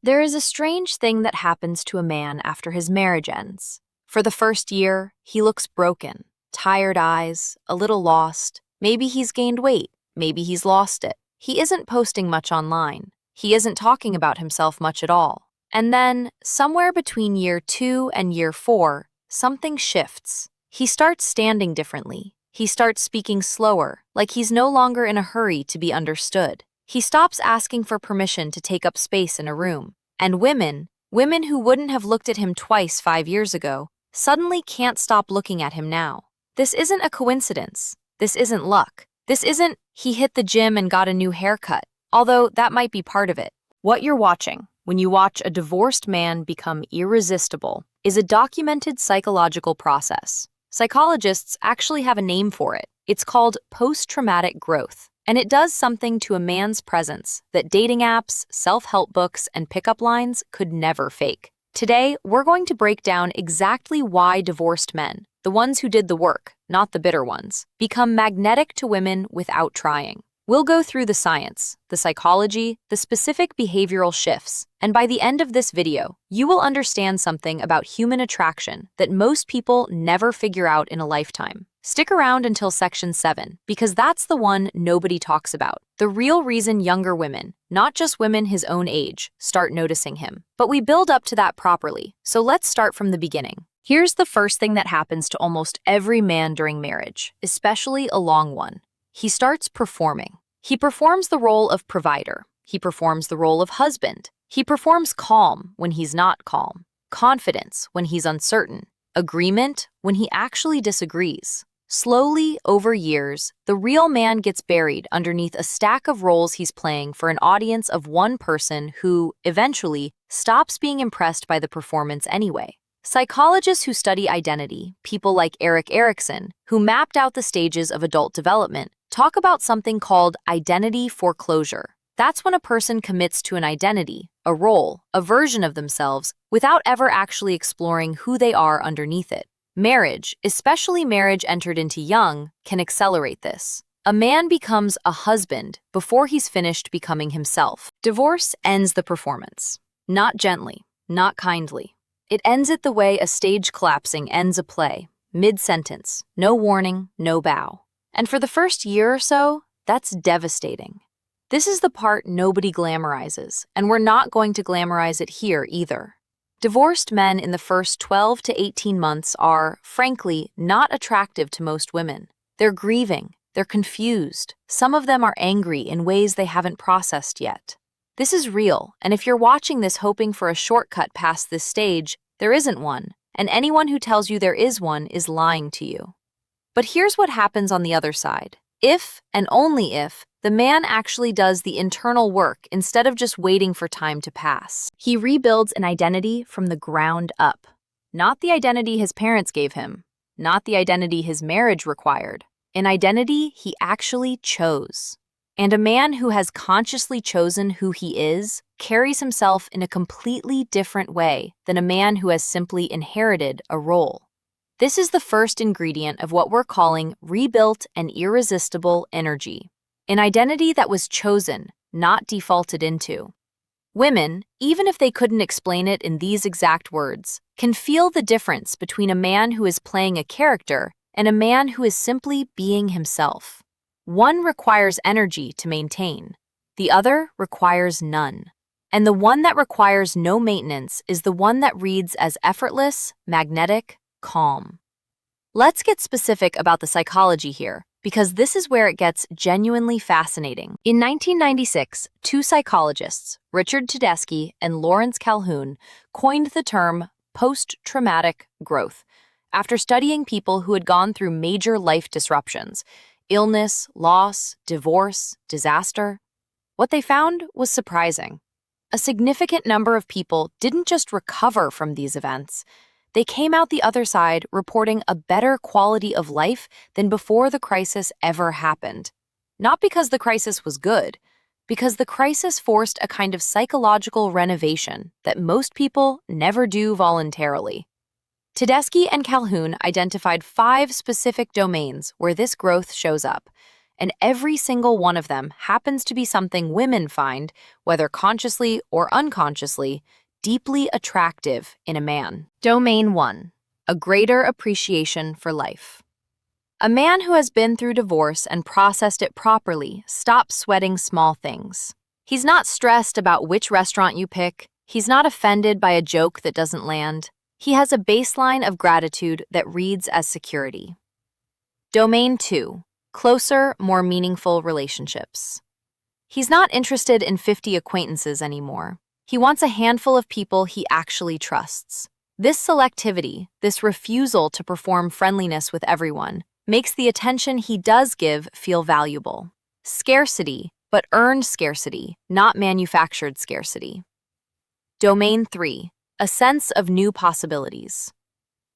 There is a strange thing that happens to a man after his marriage ends. For the first year, he looks broken, tired eyes, a little lost. Maybe he's gained weight, maybe he's lost it. He isn't posting much online. He isn't talking about himself much at all. And then, somewhere between year 2 and year 4, something shifts. He starts standing differently. He starts speaking slower, like he's no longer in a hurry to be understood. He stops asking for permission to take up space in a room. And women who wouldn't have looked at him twice 5 years ago, suddenly can't stop looking at him now. This isn't a coincidence. This isn't luck. This isn't he hit the gym and got a new haircut, although that might be part of it. What you're watching, when you watch a divorced man become irresistible, is a documented psychological process. Psychologists actually have a name for it. It's called post-traumatic growth. And it does something to a man's presence that dating apps, self-help books, and pickup lines could never fake. Today, we're going to break down exactly why divorced men, the ones who did the work, not the bitter ones, become magnetic to women without trying. We'll go through the science, the psychology, the specific behavioral shifts, and by the end of this video, you will understand something about human attraction that most people never figure out in a lifetime. Stick around until section 7, because that's the one nobody talks about. The real reason younger women, not just women his own age, start noticing him. But we build up to that properly, so let's start from the beginning. Here's the first thing that happens to almost every man during marriage, especially a long one. He starts performing. He performs the role of provider. He performs the role of husband. He performs calm when he's not calm, confidence when he's uncertain, agreement when he actually disagrees. Slowly, over years, the real man gets buried underneath a stack of roles he's playing for an audience of one person who, eventually, stops being impressed by the performance anyway. Psychologists who study identity, people like Erik Erikson, who mapped out the stages of adult development, talk about something called identity foreclosure. That's when a person commits to an identity, a role, a version of themselves, without ever actually exploring who they are underneath it. Marriage, especially marriage entered into young, can accelerate this. A man becomes a husband before he's finished becoming himself. Divorce ends the performance. Not gently, not kindly. It ends it the way a stage collapsing ends a play, mid-sentence, no warning, no bow. And for the first year or so, that's devastating. This is the part nobody glamorizes, and we're not going to glamorize it here either. Divorced men in the first 12 to 18 months are, frankly, not attractive to most women. They're grieving, they're confused. Some of them are angry in ways they haven't processed yet. This is real, and if you're watching this hoping for a shortcut past this stage, there isn't one, and anyone who tells you there is one is lying to you. But here's what happens on the other side. If, and only if, the man actually does the internal work instead of just waiting for time to pass. He rebuilds an identity from the ground up. Not the identity his parents gave him, not the identity his marriage required, an identity he actually chose. And a man who has consciously chosen who he is carries himself in a completely different way than a man who has simply inherited a role. This is the first ingredient of what we're calling rebuilt and irresistible energy. An identity that was chosen, not defaulted into. Women, even if they couldn't explain it in these exact words, can feel the difference between a man who is playing a character and a man who is simply being himself. One requires energy to maintain. The other requires none. And the one that requires no maintenance is the one that reads as effortless, magnetic, calm. Let's get specific about the psychology here, because this is where it gets genuinely fascinating. In 1996, two psychologists, Richard Tedeschi and Lawrence Calhoun, coined the term post-traumatic growth after studying people who had gone through major life disruptions, illness, loss, divorce, disaster. What they found was surprising. A significant number of people didn't just recover from these events. They came out the other side reporting a better quality of life than before the crisis ever happened. Not because the crisis was good, because the crisis forced a kind of psychological renovation that most people never do voluntarily. Tedeschi and Calhoun identified 5 specific domains where this growth shows up, and every single one of them happens to be something women find, whether consciously or unconsciously, deeply attractive in a man. Domain 1. A greater appreciation for life. A man who has been through divorce and processed it properly stops sweating small things. He's not stressed about which restaurant you pick. He's not offended by a joke that doesn't land. He has a baseline of gratitude that reads as security. Domain 2. Closer, more meaningful relationships. He's not interested in 50 acquaintances anymore. He wants a handful of people he actually trusts. This selectivity, this refusal to perform friendliness with everyone, makes the attention he does give feel valuable. Scarcity, but earned scarcity, not manufactured scarcity. Domain 3. A sense of new possibilities.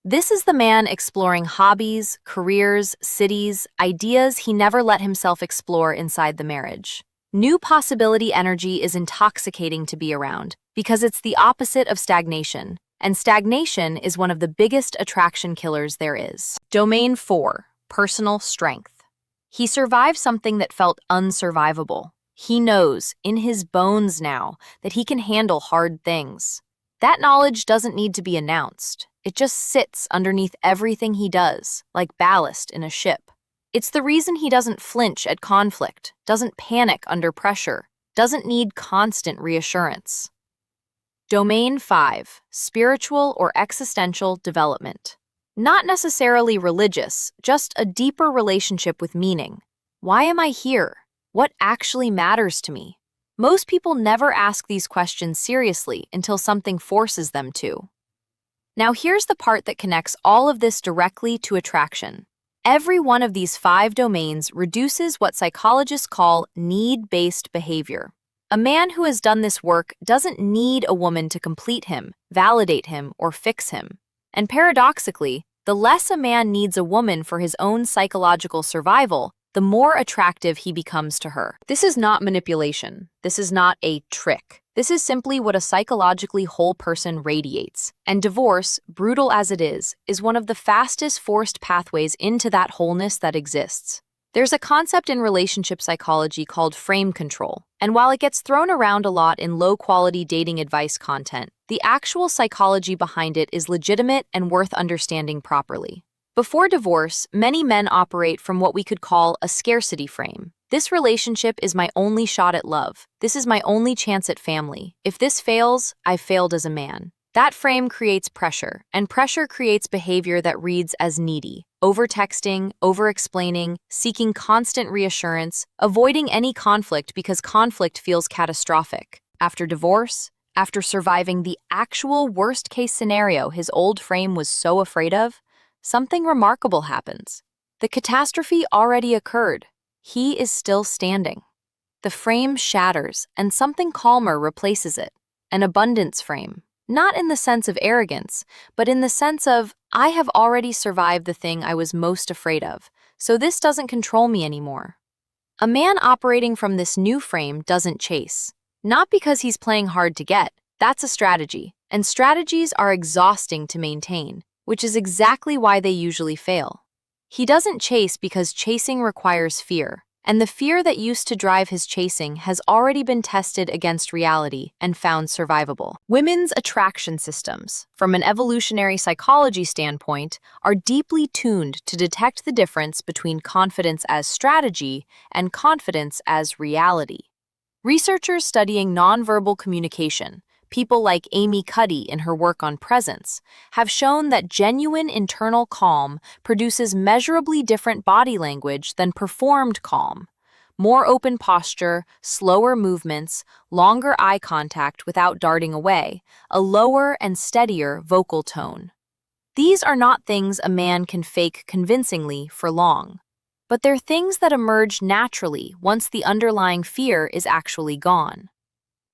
This is the man exploring hobbies, careers, cities, ideas he never let himself explore inside the marriage. New possibility energy is intoxicating to be around because it's the opposite of stagnation, and stagnation is one of the biggest attraction killers there is. Domain 4. Personal strength. He survived something that felt unsurvivable. He knows, in his bones now, that he can handle hard things. That knowledge doesn't need to be announced. It just sits underneath everything he does, like ballast in a ship. It's the reason he doesn't flinch at conflict, doesn't panic under pressure, doesn't need constant reassurance. Domain 5. Spiritual or existential development. Not necessarily religious, just a deeper relationship with meaning. Why am I here? What actually matters to me? Most people never ask these questions seriously until something forces them to. Now here's the part that connects all of this directly to attraction. Every one of these 5 domains reduces what psychologists call need-based behavior. A man who has done this work doesn't need a woman to complete him, validate him, or fix him. And paradoxically, the less a man needs a woman for his own psychological survival, the more attractive he becomes to her. This is not manipulation. This is not a trick. This is simply what a psychologically whole person radiates. And divorce, brutal as it is one of the fastest forced pathways into that wholeness that exists. There's a concept in relationship psychology called frame control, and while it gets thrown around a lot in low-quality dating advice content, the actual psychology behind it is legitimate and worth understanding properly. Before divorce, many men operate from what we could call a scarcity frame. This relationship is my only shot at love. This is my only chance at family. If this fails, I've failed as a man. That frame creates pressure, and pressure creates behavior that reads as needy. Over-texting, over-explaining, seeking constant reassurance, avoiding any conflict because conflict feels catastrophic. After divorce, after surviving the actual worst-case scenario his old frame was so afraid of, something remarkable happens. The catastrophe already occurred. He is still standing. The frame shatters, and something calmer replaces it. An abundance frame. Not in the sense of arrogance, but in the sense of, I have already survived the thing I was most afraid of, so this doesn't control me anymore. A man operating from this new frame doesn't chase. Not because he's playing hard to get. That's a strategy, and strategies are exhausting to maintain, which is exactly why they usually fail. He doesn't chase because chasing requires fear, and the fear that used to drive his chasing has already been tested against reality and found survivable. Women's attraction systems, from an evolutionary psychology standpoint, are deeply tuned to detect the difference between confidence as strategy and confidence as reality. Researchers studying nonverbal communication, people like Amy Cuddy in her work on presence, have shown that genuine internal calm produces measurably different body language than performed calm. More open posture, slower movements, longer eye contact without darting away, a lower and steadier vocal tone. These are not things a man can fake convincingly for long, but they're things that emerge naturally once the underlying fear is actually gone.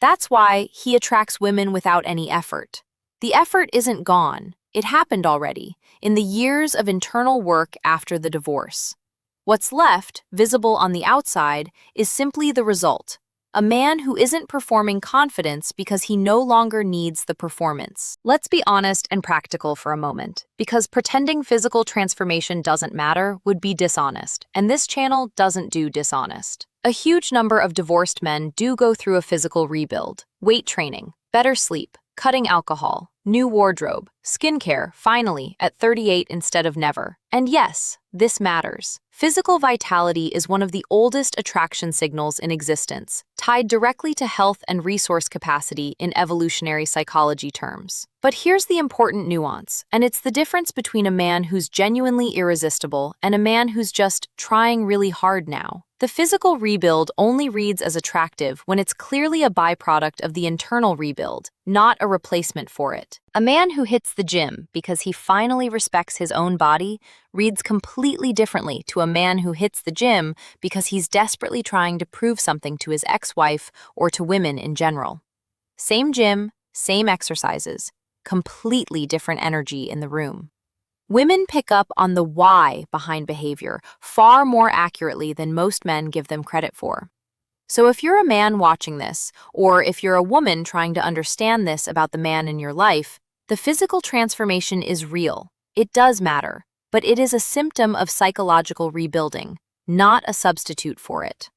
That's why he attracts women without any effort. The effort isn't gone. It happened already, in the years of internal work after the divorce. What's left, visible on the outside, is simply the result. A man who isn't performing confidence because he no longer needs the performance. Let's be honest and practical for a moment, because pretending physical transformation doesn't matter would be dishonest, and this channel doesn't do dishonest. A huge number of divorced men do go through a physical rebuild: weight training, better sleep, cutting alcohol, new wardrobe, skincare, finally, at 38 instead of never. And yes, this matters. Physical vitality is one of the oldest attraction signals in existence, tied directly to health and resource capacity in evolutionary psychology terms. But here's the important nuance, and it's the difference between a man who's genuinely irresistible and a man who's just trying really hard now. The physical rebuild only reads as attractive when it's clearly a byproduct of the internal rebuild, not a replacement for it. A man who hits the gym because he finally respects his own body reads completely differently to a man who hits the gym because he's desperately trying to prove something to his ex-wife or to women in general. Same gym, same exercises, completely different energy in the room. Women pick up on the why behind behavior far more accurately than most men give them credit for. So if you're a man watching this, or if you're a woman trying to understand this about the man in your life, the physical transformation is real. It does matter, but it is a symptom of psychological rebuilding, not a substitute for it.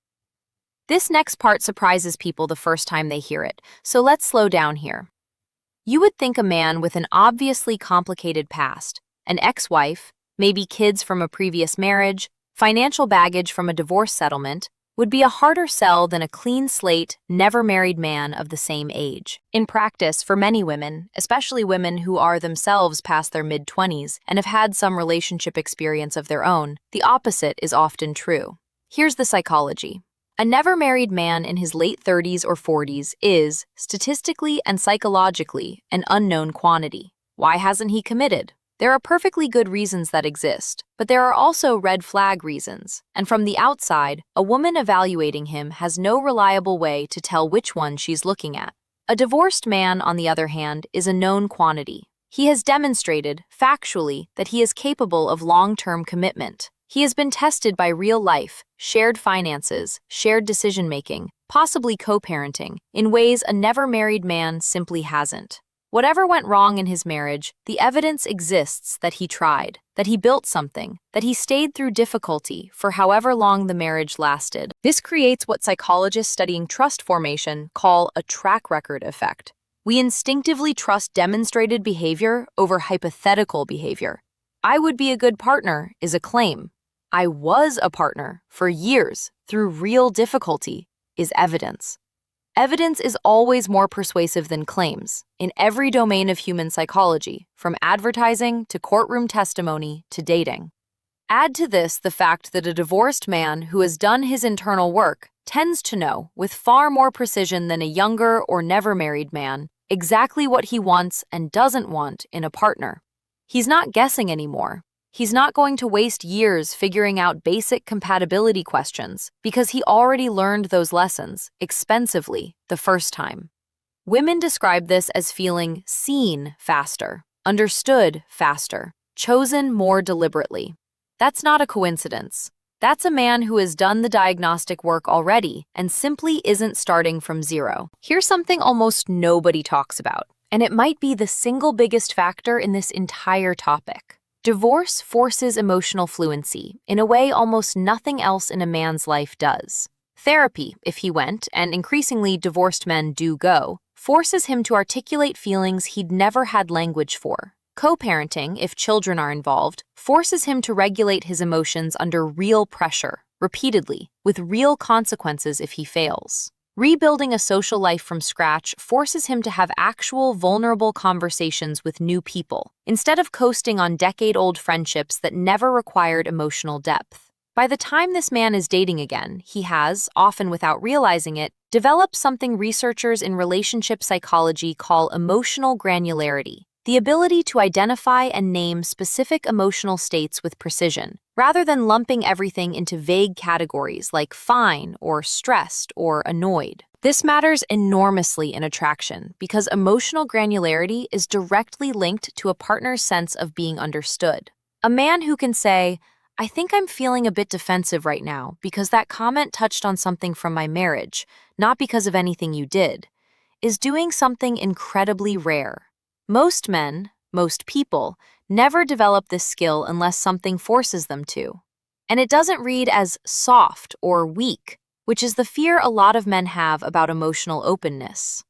This next part surprises people the first time they hear it, so let's slow down here. You would think a man with an obviously complicated past, an ex-wife, maybe kids from a previous marriage, financial baggage from a divorce settlement, would be a harder sell than a clean slate, never-married man of the same age. In practice, for many women, especially women who are themselves past their mid-20s and have had some relationship experience of their own, the opposite is often true. Here's the psychology. A never-married man in his late 30s or 40s is, statistically and psychologically, an unknown quantity. Why hasn't he committed? There are perfectly good reasons that exist, but there are also red flag reasons, and from the outside, a woman evaluating him has no reliable way to tell which one she's looking at. A divorced man, on the other hand, is a known quantity. He has demonstrated, factually, that he is capable of long-term commitment. He has been tested by real life, shared finances, shared decision-making, possibly co-parenting, in ways a never-married man simply hasn't. Whatever went wrong in his marriage, the evidence exists that he tried, that he built something, that he stayed through difficulty for however long the marriage lasted. This creates what psychologists studying trust formation call a track record effect. We instinctively trust demonstrated behavior over hypothetical behavior. I would be a good partner is a claim. I was a partner for years through real difficulty is evidence. Evidence is always more persuasive than claims, in every domain of human psychology, from advertising to courtroom testimony to dating. Add to this the fact that a divorced man who has done his internal work tends to know, with far more precision than a younger or never-married man, exactly what he wants and doesn't want in a partner. He's not guessing anymore. He's not going to waste years figuring out basic compatibility questions because he already learned those lessons expensively the first time. Women describe this as feeling seen faster, understood faster, chosen more deliberately. That's not a coincidence. That's a man who has done the diagnostic work already and simply isn't starting from zero. Here's something almost nobody talks about, and it might be the single biggest factor in this entire topic. Divorce forces emotional fluency in a way almost nothing else in a man's life does. Therapy, if he went, and increasingly divorced men do go, forces him to articulate feelings he'd never had language for. Co-parenting, if children are involved, forces him to regulate his emotions under real pressure, repeatedly, with real consequences if he fails. Rebuilding a social life from scratch forces him to have actual vulnerable conversations with new people, instead of coasting on decade-old friendships that never required emotional depth. By the time this man is dating again, he has, often without realizing it, developed something researchers in relationship psychology call emotional granularity, the ability to identify and name specific emotional states with precision, rather than lumping everything into vague categories like fine or stressed or annoyed. This matters enormously in attraction because emotional granularity is directly linked to a partner's sense of being understood. A man who can say, "I think I'm feeling a bit defensive right now because that comment touched on something from my marriage," not because of anything you did, is doing something incredibly rare. Most men, most people, never develop this skill unless something forces them to. And it doesn't read as soft or weak, which is the fear a lot of men have about emotional openness.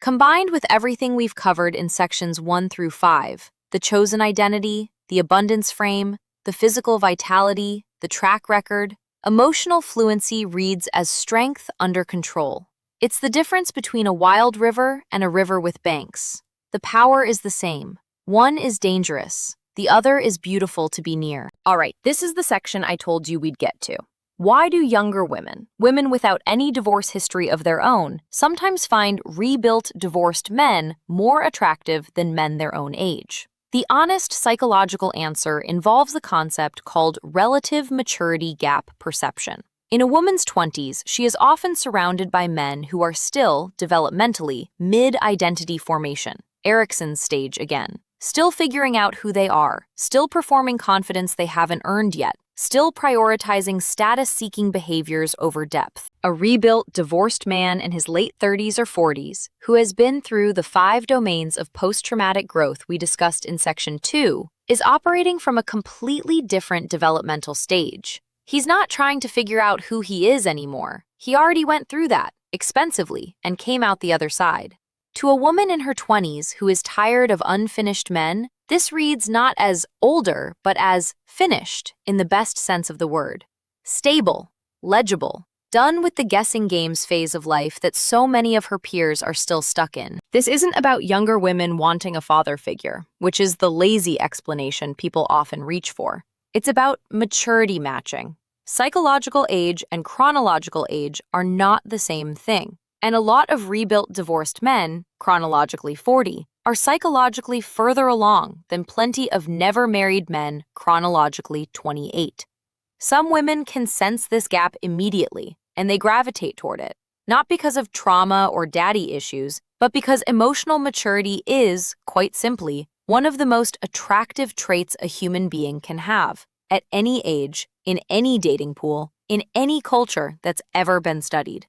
Combined with everything we've covered in sections 1 through 5, the chosen identity, the abundance frame, the physical vitality, the track record, emotional fluency reads as strength under control. It's the difference between a wild river and a river with banks. The power is the same. One is dangerous. The other is beautiful to be near. All right, this is the section I told you we'd get to. Why do younger women, women without any divorce history of their own, sometimes find rebuilt divorced men more attractive than men their own age? The honest psychological answer involves the concept called relative maturity gap perception. In a woman's 20s, she is often surrounded by men who are still, developmentally, mid-identity formation, Erickson's stage again, still figuring out who they are, still performing confidence they haven't earned yet, still prioritizing status-seeking behaviors over depth. A rebuilt, divorced man in his late 30s or 40s, who has been through the 5 domains of post-traumatic growth we discussed in Section 2, is operating from a completely different developmental stage. He's not trying to figure out who he is anymore. He already went through that, expensively, and came out the other side. To a woman in her 20s who is tired of unfinished men, this reads not as older, but as finished in the best sense of the word. Stable, legible, done with the guessing games phase of life that so many of her peers are still stuck in. This isn't about younger women wanting a father figure, which is the lazy explanation people often reach for. It's about maturity matching. Psychological age and chronological age are not the same thing. And a lot of rebuilt divorced men, chronologically 40, are psychologically further along than plenty of never-married men, chronologically 28. Some women can sense this gap immediately, and they gravitate toward it, not because of trauma or daddy issues, but because emotional maturity is, quite simply, one of the most attractive traits a human being can have, at any age, in any dating pool, in any culture that's ever been studied.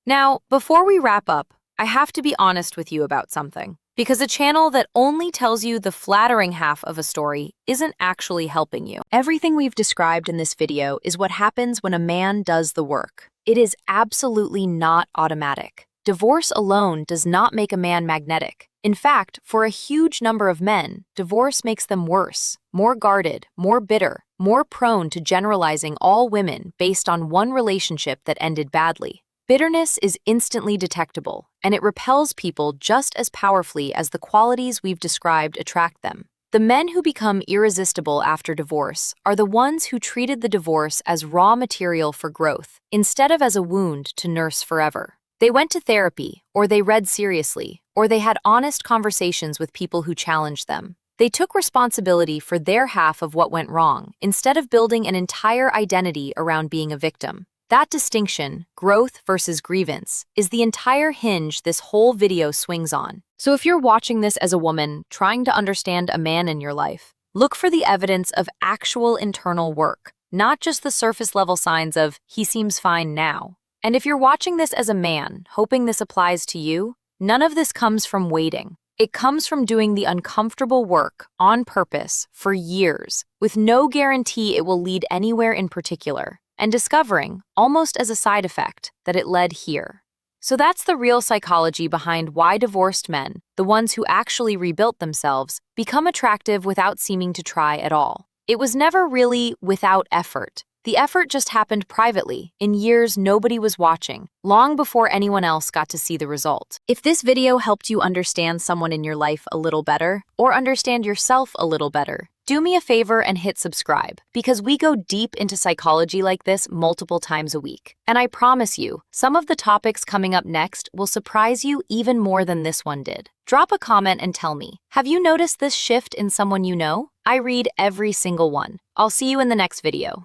Now, before we wrap up, I have to be honest with you about something, because a channel that only tells you the flattering half of a story isn't actually helping you. Everything we've described in this video is what happens when a man does the work. It is absolutely not automatic. Divorce alone does not make a man magnetic. In fact, for a huge number of men, divorce makes them worse, more guarded, more bitter, more prone to generalizing all women based on one relationship that ended badly. Bitterness is instantly detectable, and it repels people just as powerfully as the qualities we've described attract them. The men who become irresistible after divorce are the ones who treated the divorce as raw material for growth, instead of as a wound to nurse forever. They went to therapy, or they read seriously, or they had honest conversations with people who challenged them. They took responsibility for their half of what went wrong, instead of building an entire identity around being a victim. That distinction, growth versus grievance, is the entire hinge this whole video swings on. So if you're watching this as a woman trying to understand a man in your life, look for the evidence of actual internal work, not just the surface-level signs of, he seems fine now. And if you're watching this as a man, hoping this applies to you, none of this comes from waiting. It comes from doing the uncomfortable work, on purpose, for years, with no guarantee it will lead anywhere in particular, and discovering, almost as a side effect, that it led here. So that's the real psychology behind why divorced men, the ones who actually rebuilt themselves, become attractive without seeming to try at all. It was never really without effort. The effort just happened privately, in years nobody was watching, long before anyone else got to see the result. If this video helped you understand someone in your life a little better, or understand yourself a little better, do me a favor and hit subscribe, because we go deep into psychology like this multiple times a week. And I promise you, some of the topics coming up next will surprise you even more than this one did. Drop a comment and tell me, have you noticed this shift in someone you know? I read every single one. I'll see you in the next video.